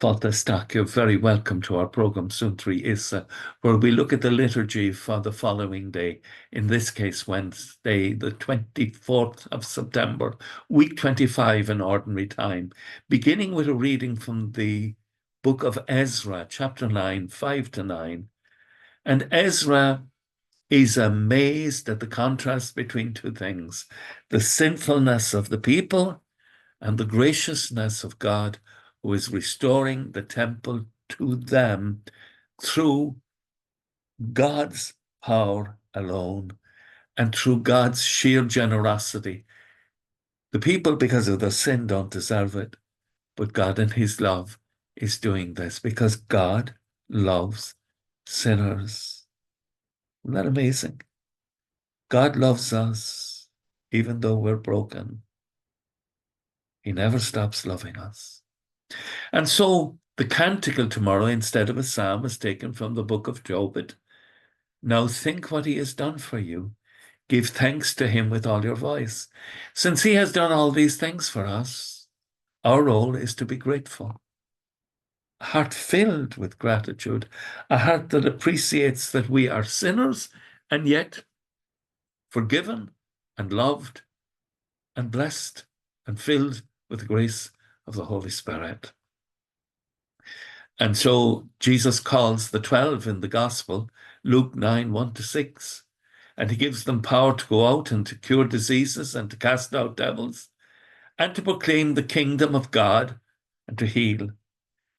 Fáilte, you're very welcome to our program Suantraí Íosa, where we look at the liturgy for the following day, in this case Wednesday, the 24th of September, week 25 in ordinary time, beginning with a reading from the book of Ezra, chapter 9, 5 to 9. And Ezra is amazed at the contrast between two things, the sinfulness of the people and the graciousness of God, who is restoring the temple to them through God's power alone and through God's sheer generosity. The people, because of their sin, don't deserve it, but God in his love is doing this because God loves sinners. Isn't that amazing? God loves us even though we're broken. He never stops loving us. And so the canticle tomorrow, instead of a psalm, is taken from the book of Tobit. Now think what he has done for you. Give thanks to him with all your voice. Since he has done all these things for us, our role is to be grateful. A heart filled with gratitude, a heart that appreciates that we are sinners and yet forgiven and loved and blessed and filled with the grace of the Holy Spirit. And so Jesus calls the 12 in the Gospel, Luke 9, 1 to 6, and he gives them power to go out and to cure diseases and to cast out devils and to proclaim the kingdom of God and to heal.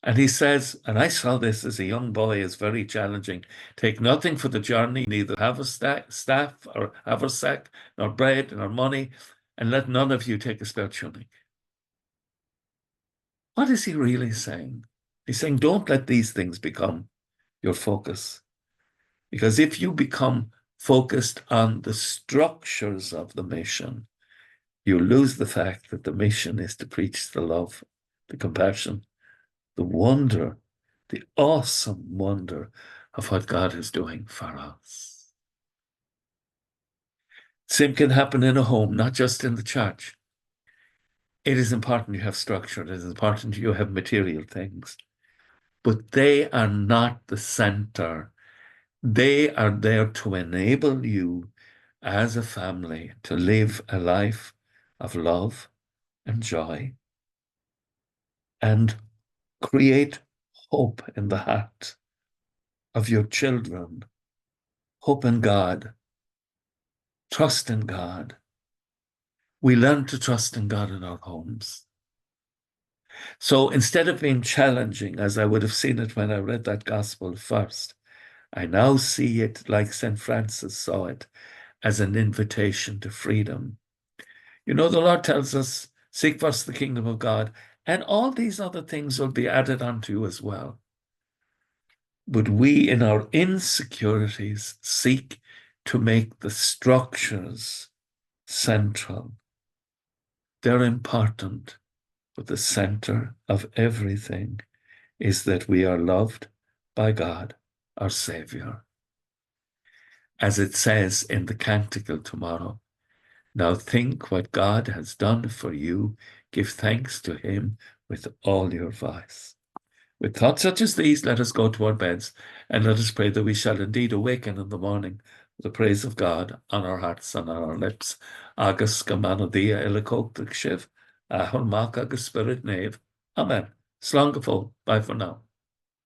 And he says, and I saw this as a young boy as very challenging, take nothing for the journey, neither have a staff or haversack, nor bread, nor money, and let none of you take a spare tunic. What is he really saying? He's saying, don't let these things become your focus. Because if you become focused on the structures of the mission, you lose the fact that the mission is to preach the love, the compassion, the wonder, the awesome wonder of what God is doing for us. Same can happen in a home, not just in the church. It is important you have structure. It is important you have material things. But they are not the center. They are there to enable you as a family to live a life of love and joy and create hope in the heart of your children. Hope in God. Trust in God. We learn to trust in God in our homes. So instead of being challenging, as I would have seen it when I read that gospel first, I now see it like St. Francis saw it, as an invitation to freedom. You know, the Lord tells us, seek first the kingdom of God, and all these other things will be added unto you as well. But we, in our insecurities, seek to make the structures central. They're important, but the center of everything is that we are loved by God, our Savior. As it says in the canticle tomorrow, now think what God has done for you. Give thanks to him with all your voice. With thoughts such as these, let us go to our beds and let us pray that we shall indeed awaken in the morning with the praise of God on our hearts and on our lips. Agus gamanodia illicoctic shiv, ahol mak agus spirit nave. Amen. Slán go fóill. Bye for now.